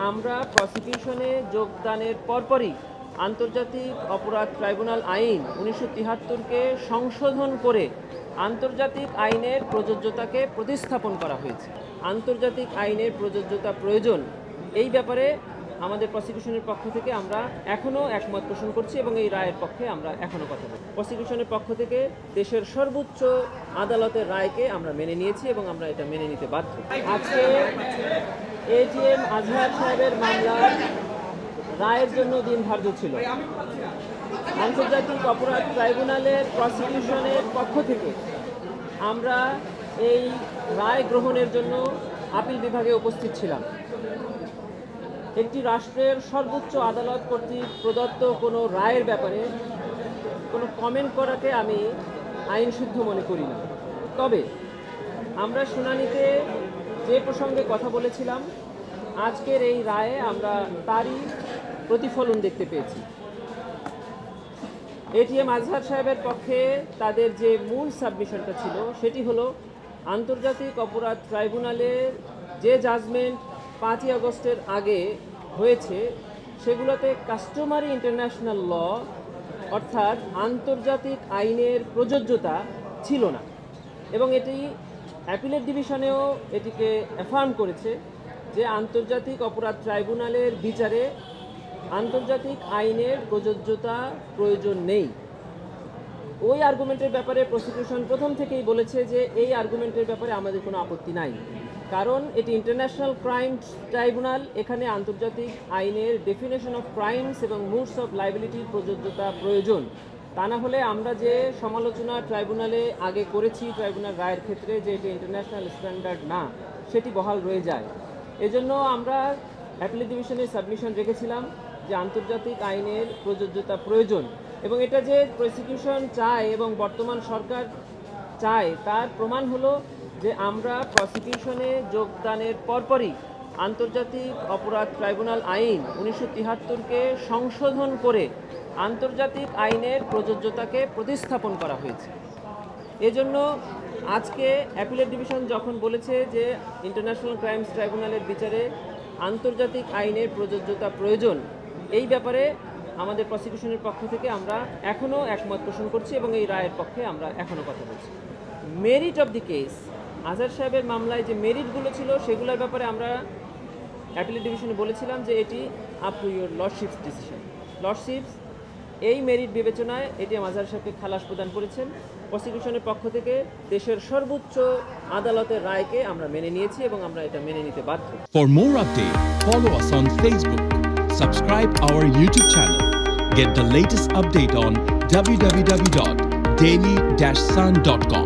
আমরা প্রসিকিউশনে যোগদানের পরপরই আন্তর্জাতিক অপরাধ ট্রাইব্যুনাল আইন 1973-কে সংশোধন করে আন্তর্জাতিক আইনের প্রযোজ্যতাকে প্রতিস্থাপন করা হয়েছে। আন্তর্জাতিক আইনের প্রযোজ্যতা প্রয়োজন এই ব্যাপারে আমাদের প্রসিকিউশনের পক্ষ থেকে আমরা এখনও একমত পোষণ করছি এবং এই রায়ের পক্ষে আমরা এখনও কথা বলছি। প্রসিকিউশনের পক্ষ থেকে দেশের সর্বোচ্চ আদালতের রায়কে আমরা মেনে নিয়েছি এবং আমরা এটা মেনে নিতে বাধ্য। আজকে এটিএম আজহার সাহেবের মামলার রায়ের জন্য দিন ধার্য ছিল। আন্তর্জাতিক অপরাধ ট্রাইব্যুনালের প্রসিকিউশনের পক্ষ থেকে আমরা এই রায় গ্রহণের জন্য আপিল বিভাগে উপস্থিত ছিলাম। একটি রাষ্ট্রের সর্বোচ্চ আদালত কর্তৃক প্রদত্ত কোনো রায়ের ব্যাপারে কোনো কমেন্ট করাকে আমি আইনসিদ্ধ মনে করি না। তবে আমরা শুনানিতে যে প্রসঙ্গে কথা বলেছিলাম আজকের এই রায়ে আমরা তারই প্রতিফলন দেখতে পেয়েছি। এটিএম আজহার সাহেবের পক্ষে তাদের যে মূল সাবমিশনটা ছিল সেটি হলো আন্তর্জাতিক অপরাধ ট্রাইব্যুনালের যে জাজমেন্ট 5ই আগস্টের আগে হয়েছে সেগুলোতে কাস্টমারি ইন্টারন্যাশনাল ল অর্থাৎ আন্তর্জাতিক আইনের প্রযোজ্যতা ছিল না এবং এটি অ্যাপিলেট ডিভিশনেও এটিকে অ্যাফার্ম করেছে যে আন্তর্জাতিক অপরাধ ট্রাইব্যুনালের বিচারে আন্তর্জাতিক আইনের প্রযোজ্যতা প্রয়োজন নেই। ওই আর্গুমেন্টের ব্যাপারে প্রসিকিউশন প্রথম থেকেই বলেছে যে এই আর্গুমেন্টের ব্যাপারে আমাদের কোনো আপত্তি নাই, কারণ এটি ইন্টারন্যাশনাল ক্রাইম ট্রাইব্যুনাল। এখানে আন্তর্জাতিক আইনের ডেফিনেশন অফ ক্রাইমস এবং মুডস অফ লাইবিলিটির প্রযোজ্যতা প্রয়োজন। তা না হলে আমরা যে সমালোচনা ট্রাইব্যুনালে আগে করেছি ট্রাইব্যুনাল রায়ের ক্ষেত্রে যে এটি ইন্টারন্যাশনাল স্ট্যান্ডার্ড না, সেটি বহাল রয়ে যায়। এজন্য আমরা অ্যাপিলেট ডিভিশনের সাবমিশন রেখেছিলাম যে আন্তর্জাতিক আইনের প্রযোজ্যতা প্রয়োজন এবং এটা যে প্রসিকিউশন চায় এবং বর্তমান সরকার চায় তার প্রমাণ হলো যে আমরা প্রসিকিউশনে যোগদানের পরপরই আন্তর্জাতিক অপরাধ ট্রাইব্যুনাল আইন 1973-কে সংশোধন করে আন্তর্জাতিক আইনের প্রযোজ্যতাকে প্রতিস্থাপন করা হয়েছে। এজন্য আজকে অ্যাপিলেট ডিভিশন যখন বলেছে যে ইন্টারন্যাশনাল ক্রাইমস ট্রাইব্যুনালের বিচারে আন্তর্জাতিক আইনের প্রযোজ্যতা প্রয়োজন এই ব্যাপারে আমাদের প্রসিকিউশনের পক্ষ থেকে আমরা এখনও একমত পোষণ করছি এবং এই রায়ের পক্ষে আমরা এখনও কথা বলছি। মেরিট অফ দি কেস, আজহার সাহেবের মামলায় যে মেরিটগুলো ছিল সেগুলোর ব্যাপারে আমরা অ্যাপিলেট ডিভিশনে বলেছিলাম যে এটি up to your lordships decision. Lordships এই মেরিট বিবেচনায় এটিএম আজহার সাহেবকে খালাস প্রদান করেছেন। প্রসিকিউশনের পক্ষ থেকে দেশের সর্বোচ্চ আদালতের রায়কে আমরা মেনে নিয়েছি এবং আমরা এটা মেনে নিতে বাধ্য। For more updates, follow us on Facebook. Subscribe our YouTube channel. Get the latest update on www.daily-sun.com.